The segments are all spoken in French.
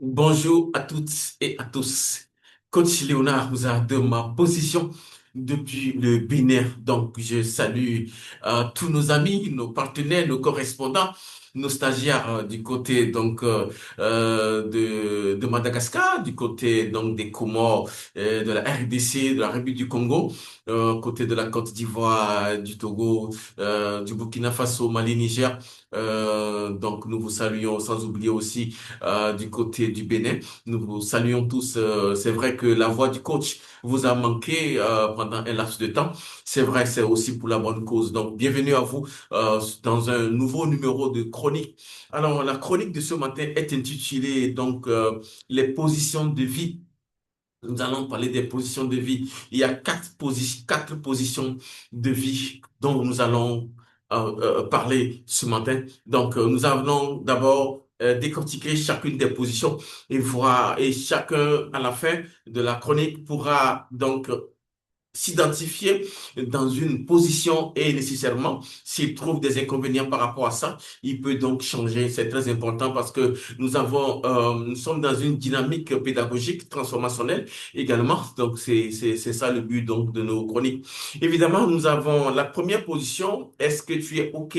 Bonjour à toutes et à tous. Coach Léonard vous a de ma position depuis le Bénin. Donc, je salue tous nos amis, nos partenaires, nos correspondants, nos stagiaires du côté de Madagascar, du côté donc des Comores, de la RDC, de la République du Congo, côté de la Côte d'Ivoire, du Togo, du Burkina Faso, Mali, Niger. Donc, nous vous saluons sans oublier aussi du côté du Bénin. Nous vous saluons tous. C'est vrai que la voix du coach vous a manqué pendant un laps de temps. C'est vrai, c'est aussi pour la bonne cause. Donc, bienvenue à vous dans un nouveau numéro de chronique. Alors, la chronique de ce matin est intitulée les positions de vie. Nous allons parler des positions de vie. Il y a quatre positions de vie dont nous allons parler ce matin. Donc, nous allons d'abord décortiquer chacune des positions et voir, et chacun à la fin de la chronique pourra s'identifier dans une position et nécessairement, s'il trouve des inconvénients par rapport à ça, il peut donc changer. C'est très important parce que nous sommes dans une dynamique pédagogique transformationnelle également. Donc, c'est ça le but donc de nos chroniques. Évidemment, nous avons la première position. Est-ce que tu es OK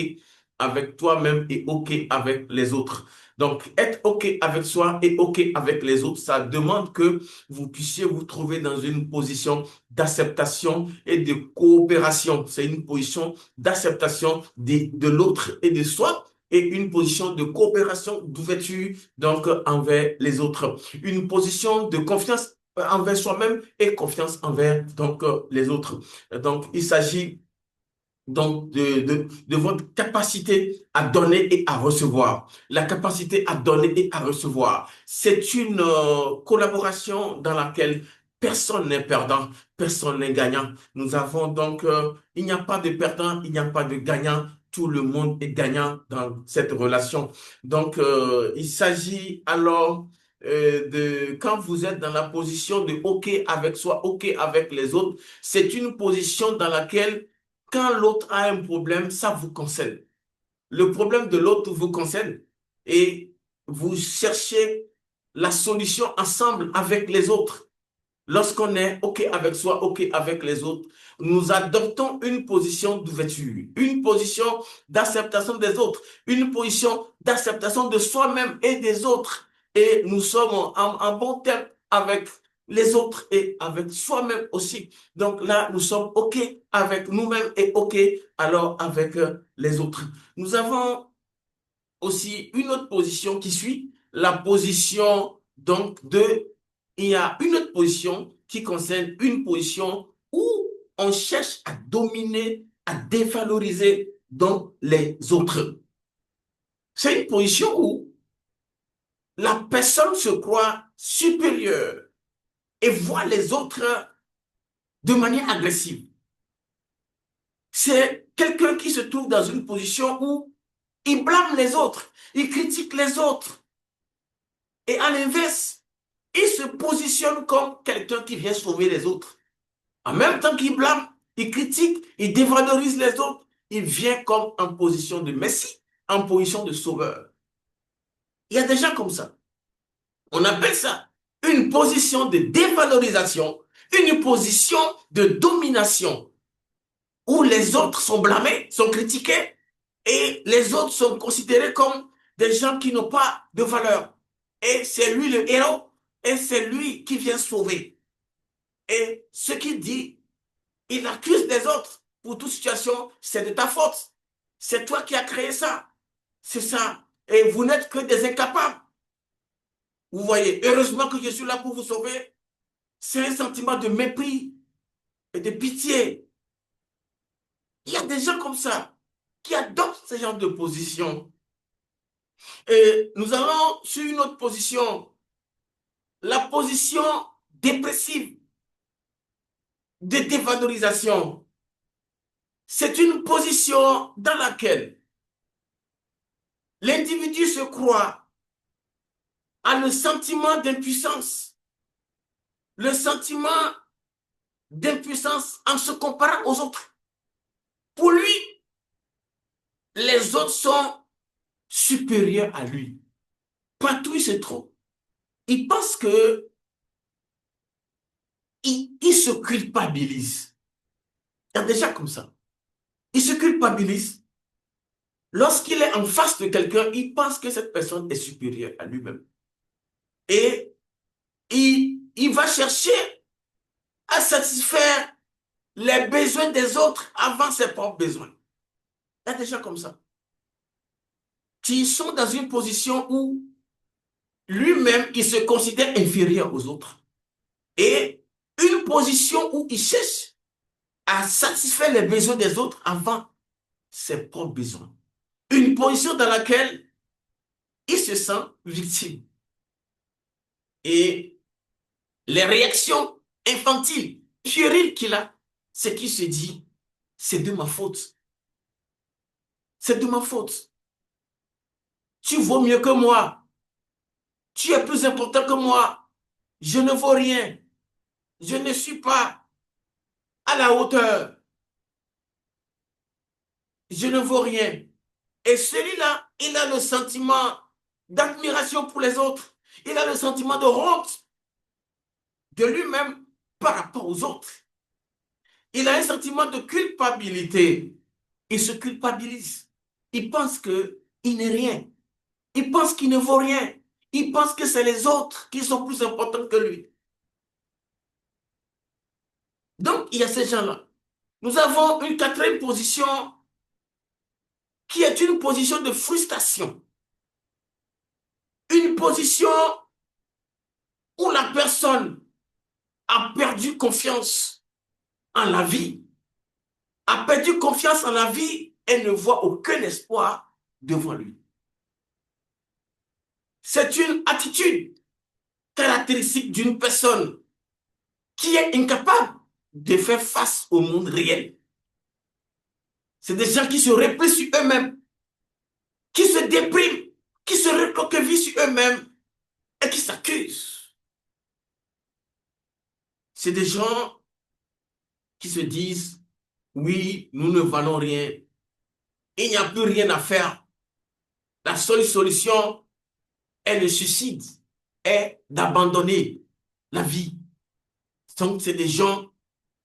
avec toi-même et OK avec les autres? Donc, être OK avec soi et OK avec les autres, ça demande que vous puissiez vous trouver dans une position d'acceptation et de coopération. C'est une position d'acceptation de l'autre et de soi et une position de coopération, d'ouverture envers les autres. Une position de confiance envers soi-même et confiance envers les autres. Donc, il s'agit de votre capacité à donner et à recevoir. La capacité à donner et à recevoir. C'est une collaboration dans laquelle personne n'est perdant, personne n'est gagnant. Il n'y a pas de perdant, il n'y a pas de gagnant. Tout le monde est gagnant dans cette relation. Il s'agit alors quand vous êtes dans la position de OK avec soi, OK avec les autres, c'est une position dans laquelle quand l'autre a un problème, ça vous concerne. Le problème de l'autre vous concerne et vous cherchez la solution ensemble avec les autres. Lorsqu'on est OK avec soi, OK avec les autres, nous adoptons une position d'ouverture, une position d'acceptation des autres, une position d'acceptation de soi-même et des autres. Et nous sommes en bon terme avec les autres et avec soi-même aussi. Donc là, nous sommes OK avec nous-mêmes et OK alors avec les autres. Nous avons aussi une autre position qui suit, la position il y a une autre position qui concerne une position où on cherche à dominer, à dévaloriser les autres. C'est une position où la personne se croit supérieure et voit les autres de manière agressive. C'est quelqu'un qui se trouve dans une position où il blâme les autres, il critique les autres. Et à l'inverse, il se positionne comme quelqu'un qui vient sauver les autres. En même temps qu'il blâme, il critique, il dévalorise les autres, il vient comme en position de Messie, en position de sauveur. Il y a des gens comme ça. On appelle ça une position de dévalorisation, une position de domination, où les autres sont blâmés, sont critiqués, et les autres sont considérés comme des gens qui n'ont pas de valeur. Et c'est lui le héros, et c'est lui qui vient sauver. Et ce qu'il dit, il accuse les autres pour toute situation, c'est de ta faute. C'est toi qui as créé ça. C'est ça. Et vous n'êtes que des incapables. Vous voyez, heureusement que je suis là pour vous sauver. C'est un sentiment de mépris et de pitié. Il y a des gens comme ça qui adoptent ce genre de position. Et nous allons sur une autre position, la position dépressive, de dévalorisation. C'est une position dans laquelle l'individu se croit a le sentiment d'impuissance, le sentiment d'impuissance en se comparant aux autres. Pour lui, les autres sont supérieurs à lui. Partout où il se trouve, il pense que il se culpabilise. Il y a déjà comme ça. Il se culpabilise. Lorsqu'il est en face de quelqu'un, il pense que cette personne est supérieure à lui-même. Et il va chercher à satisfaire les besoins des autres avant ses propres besoins. Il y a des gens comme ça, qui sont dans une position où lui-même, il se considère inférieur aux autres. Et une position où il cherche à satisfaire les besoins des autres avant ses propres besoins. Une position dans laquelle il se sent victime. Et les réactions infantiles, puériles qu'il a, c'est qu'il se dit, c'est de ma faute. C'est de ma faute. Tu vaux mieux que moi. Tu es plus important que moi. Je ne vaux rien. Je ne suis pas à la hauteur. Je ne vaux rien. Et celui-là, il a le sentiment d'admiration pour les autres. Il a le sentiment de honte de lui-même par rapport aux autres. Il a un sentiment de culpabilité. Il se culpabilise. Il pense qu'il n'est rien. Il pense qu'il ne vaut rien. Il pense que c'est les autres qui sont plus importants que lui. Donc, il y a ces gens-là. Nous avons une quatrième position qui est une position de frustration. Une position où la personne a perdu confiance en la vie, a perdu confiance en la vie et ne voit aucun espoir devant lui. C'est une attitude caractéristique d'une personne qui est incapable de faire face au monde réel. C'est des gens qui se replient sur eux-mêmes, qui se dépriment, qui se recroquevillent sur eux-mêmes et qui s'accusent. C'est des gens qui se disent, oui, nous ne valons rien, il n'y a plus rien à faire. La seule solution est le suicide, est d'abandonner la vie. Donc, c'est des gens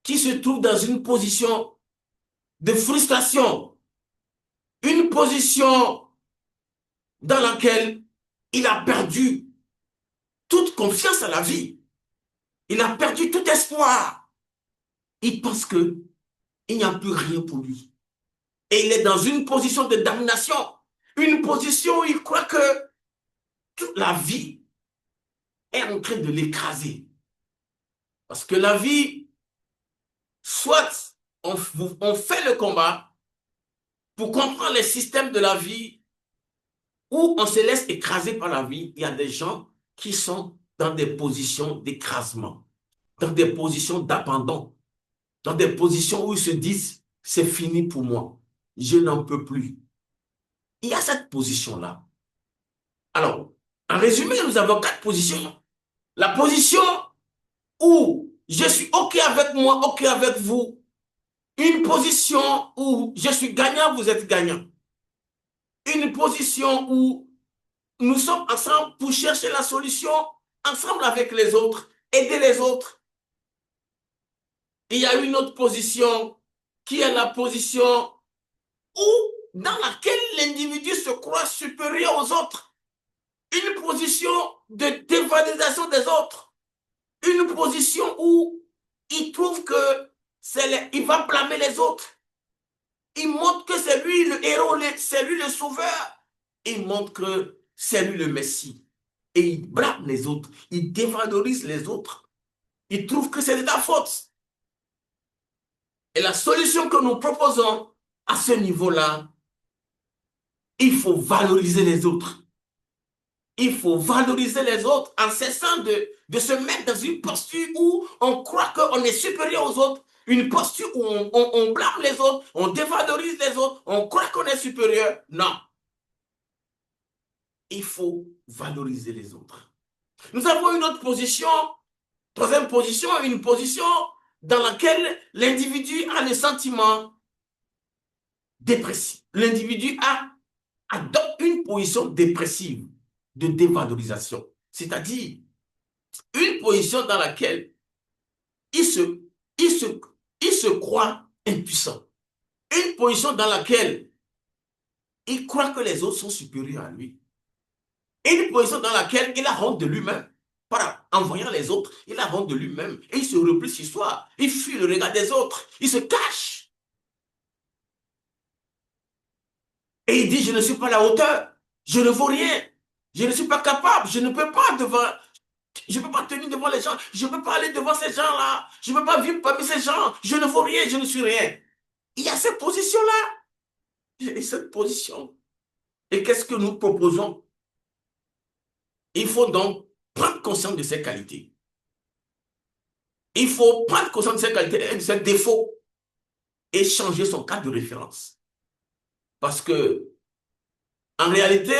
qui se trouvent dans une position de frustration, une position dans laquelle il a perdu toute confiance à la vie. Il a perdu tout espoir. Il pense qu'il n'y a plus rien pour lui. Et il est dans une position de damnation, une position où il croit que toute la vie est en train de l'écraser. Parce que la vie, soit on fait le combat pour comprendre les systèmes de la vie, ou on se laisse écraser par la vie. Il y a des gens qui sont dans des positions d'écrasement, dans des positions d'abandon, dans des positions où ils se disent, c'est fini pour moi, je n'en peux plus. Il y a cette position-là. Alors, en résumé, nous avons quatre positions. La position où je suis OK avec moi, OK avec vous. Une position où je suis gagnant, vous êtes gagnant. Une position où nous sommes ensemble pour chercher la solution, ensemble avec les autres, aider les autres. Il y a une autre position qui est la position où, dans laquelle l'individu se croit supérieur aux autres. Une position de dévalorisation des autres. Une position où il trouve que il va blâmer les autres. Il montre que c'est lui le héros, c'est lui le sauveur. Il montre que c'est lui le Messie. Et il blâme les autres. Il dévalorise les autres. Il trouve que c'est de ta faute. Et la solution que nous proposons à ce niveau-là, il faut valoriser les autres. Il faut valoriser les autres en cessant de se mettre dans une posture où on croit qu'on est supérieur aux autres, une posture où on blâme les autres, on dévalorise les autres, on croit qu'on est supérieur. Non. Il faut valoriser les autres. Nous avons une autre position, troisième position, une position dans laquelle l'individu a le sentiment dépressif. L'individu adopte une position dépressive de dévalorisation. C'est-à-dire, Une position dans laquelle il se, il se, il se croit impuissant. Une position dans laquelle il croit que les autres sont supérieurs à lui. Une position dans laquelle il a honte de lui-même. En voyant les autres, il a honte de lui-même. Et il se replie sur soi. Il fuit le regard des autres. Il se cache. Et il dit, je ne suis pas à la hauteur. Je ne vaux rien. Je ne suis pas capable. Je ne peux pas tenir devant les gens. Je ne peux pas aller devant ces gens-là. Je ne peux pas vivre parmi ces gens. Je ne vaux rien. Je ne suis rien. Il y a cette position-là. Et cette position. Et qu'est-ce que nous proposons? Il faut donc prendre conscience de ses qualités. Il faut prendre conscience de ses qualités et de ses défauts et changer son cadre de référence. Parce que, en réalité,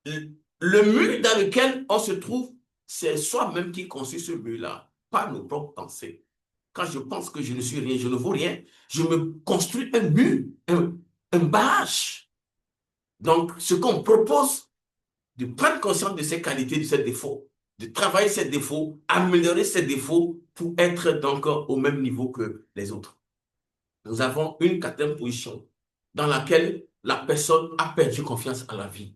le mur dans lequel on se trouve, c'est soi-même qui construit ce mur-là, pas nos propres pensées. Quand je pense que je ne suis rien, je ne vaux rien, je me construis un mur, un barrage. Donc, ce qu'on propose, de prendre conscience de ses qualités, de ses défauts, de travailler ses défauts, améliorer ses défauts pour être donc au même niveau que les autres. Nous avons une quatrième position dans laquelle la personne a perdu confiance en la vie.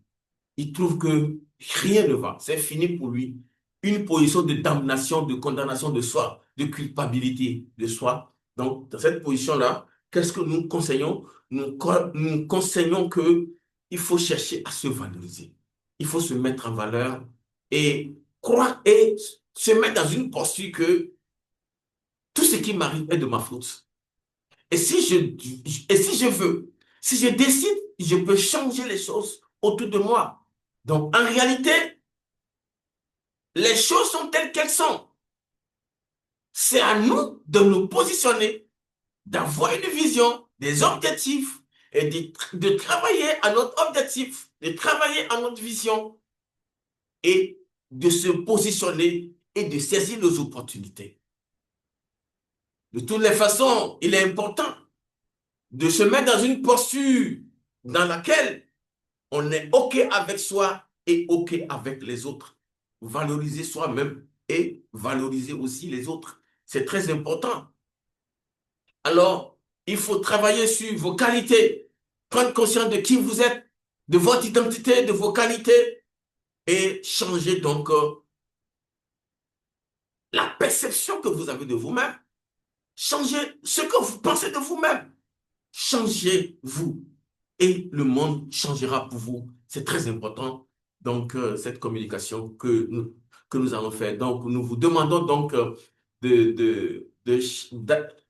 Il trouve que rien ne va, c'est fini pour lui. Une position de damnation, de condamnation de soi, de culpabilité de soi. Donc, dans cette position-là, qu'est-ce que nous conseillons? Nous conseillons que il faut chercher à se valoriser. Il faut se mettre en valeur et croire et se mettre dans une posture que tout ce qui m'arrive est de ma faute. Et si je veux, si je décide, je peux changer les choses autour de moi. Donc, en réalité, les choses sont telles qu'elles sont. C'est à nous de nous positionner, d'avoir une vision, des objectifs et de travailler à notre objectif, de travailler à notre vision et de se positionner et de saisir nos opportunités. De toutes les façons, il est important de se mettre dans une posture dans laquelle on est OK avec soi et OK avec les autres. Valoriser soi-même et valoriser aussi les autres. C'est très important. Alors, il faut travailler sur vos qualités, prendre conscience de qui vous êtes, de votre identité, de vos qualités et changer donc la perception que vous avez de vous-même. Changez ce que vous pensez de vous-même. Changez-vous et le monde changera pour vous. C'est très important. Donc, cette communication que nous allons faire. Donc, nous vous demandons donc de, de, de,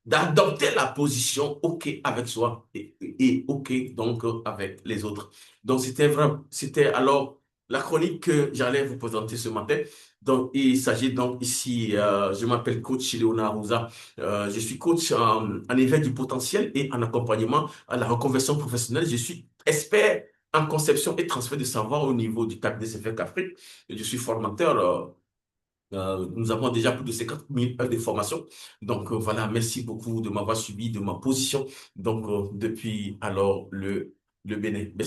d'adopter la position OK avec soi et OK donc avec les autres. Donc, c'était alors la chronique que j'allais vous présenter ce matin. Donc, il s'agit donc ici, je m'appelle coach Léonard Rosa. Je suis coach en éveil du potentiel et en accompagnement à la reconversion professionnelle. Je suis expert en conception et transfert de savoir au niveau du cabinet CFEC Afrique. Et je suis formateur. Nous avons déjà plus de 50 000 heures de formation. Donc voilà, merci beaucoup de m'avoir suivi, de ma position. Donc depuis alors le Bénin.